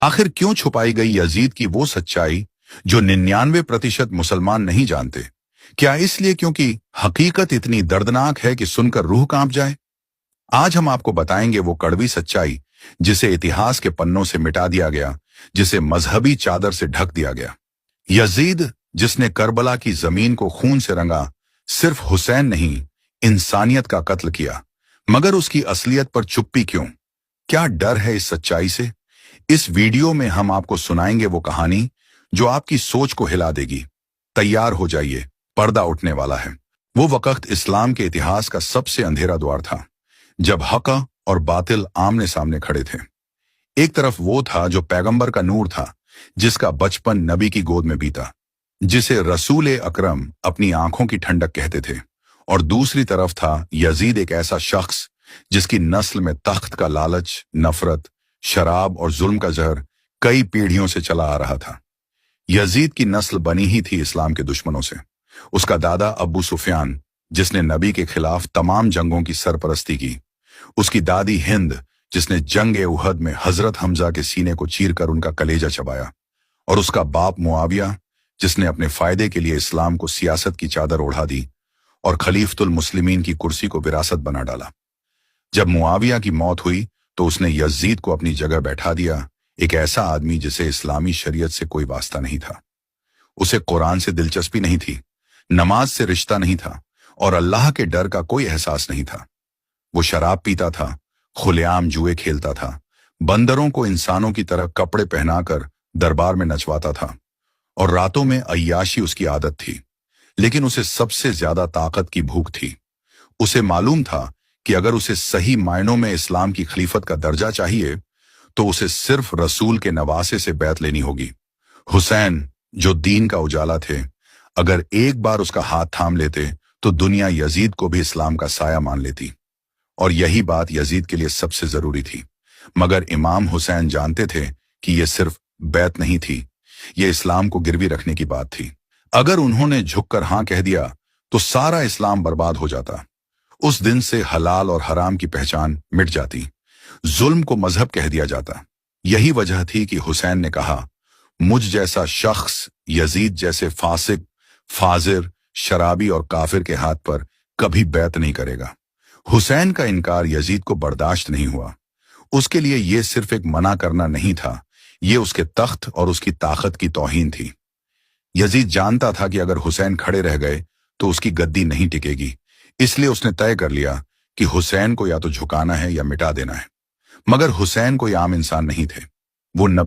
आखिर क्यों छुपाई गई यजीद की वो सच्चाई जो 99% मुसलमान नहीं जानते? क्या इसलिए क्योंकि हकीकत इतनी दर्दनाक है कि सुनकर रूह कांप जाए? आज हम आपको बताएंगे वो कड़वी सच्चाई जिसे इतिहास के पन्नों से मिटा दिया गया, जिसे मजहबी चादर से ढक दिया गया। यजीद, जिसने करबला की जमीन को खून से रंगा, सिर्फ हुसैन नहीं, इंसानियत का कत्ल किया। मगर उसकी असलियत पर चुप्पी क्यों? क्या डर है इस सच्चाई से? इस वीडियो में हम आपको सुनाएंगे वो कहानी जो आपकी सोच को हिला देगी। तैयार हो जाइए, पर्दा उठने वाला है। वो वक्त इस्लाम के इतिहास का सबसे अंधेरा द्वार था, जब हक और बातिल आमने सामने खड़े थे। एक तरफ वो था जो पैगंबर का नूर था, जिसका बचपन नबी की गोद में बीता, जिसे रसूल अकरम अपनी आंखों की ठंडक कहते थे। और दूसरी तरफ था यजीद, एक ऐसा शख्स जिसकी नस्ल में तख्त का लालच, नफरत, शराब और जुल्म का जहर कई पीढ़ियों से चला आ रहा था। यजीद की नस्ल बनी ही थी इस्लाम के दुश्मनों से। उसका दादा अबू सुफियान, जिसने नबी के खिलाफ तमाम जंगों की सरपरस्ती की। उसकी दादी हिंद, जिसने जंग ए उहद में हजरत हमजा के सीने को चीरकर उनका कलेजा चबाया। और उसका बाप मुआविया, जिसने अपने फायदे के लिए इस्लाम को सियासत की चादर ओढ़ा दी और खलीफतुल मुस्लिमीन की कुर्सी को विरासत बना डाला। जब मुआविया की मौत हुई तो उसने यजीद को अपनी जगह बैठा दिया, एक ऐसा आदमी जिसे इस्लामी शरीयत से कोई वास्ता नहीं था। उसे कुरान से दिलचस्पी नहीं थी, नमाज से रिश्ता नहीं था और अल्लाह के डर का कोई एहसास नहीं था। वो शराब पीता था, खुलेआम जुए खेलता था, बंदरों को इंसानों की तरह कपड़े पहनाकर दरबार में नचवाता था और रातों में अय्याशी उसकी आदत थी। लेकिन उसे सबसे ज्यादा ताकत की भूख थी। उसे मालूम था कि अगर उसे सही मायनों में इस्लाम की खलीफत का दर्जा चाहिए तो उसे सिर्फ रसूल के नवासे से बैत लेनी होगी। हुसैन, जो दीन का उजाला थे, अगर एक बार उसका हाथ थाम लेते तो दुनिया यजीद को भी इस्लाम का साया मान लेती। और यही बात यजीद के लिए सबसे जरूरी थी। मगर इमाम हुसैन जानते थे कि यह सिर्फ बैत नहीं थी, यह इस्लाम को गिरवी रखने की बात थी। अगर उन्होंने झुककर हां कह दिया तो सारा इस्लाम बर्बाद हो जाता। उस दिन से हलाल और हराम की पहचान मिट जाती, जुल्म को मजहब कह दिया जाता। यही वजह थी कि हुसैन ने कहा, मुझ जैसा शख्स यजीद जैसे फासिक, फाजिर, शराबी और काफिर के हाथ पर कभी बैत नहीं करेगा। हुसैन का इनकार यजीद को बर्दाश्त नहीं हुआ। उसके लिए यह सिर्फ एक मना करना नहीं था, यह उसके तख्त और उसकी ताकत की तौहीन थी। यजीद जानता था कि अगर हुसैन खड़े रह गए तो उसकी गद्दी नहीं टिकेगी, इसलिए उसने तय कर लिया कि हुसैन को या तो झुकाना है या मिटा देना है। मगर हुसैन कोई आम इंसान नहीं थे। वो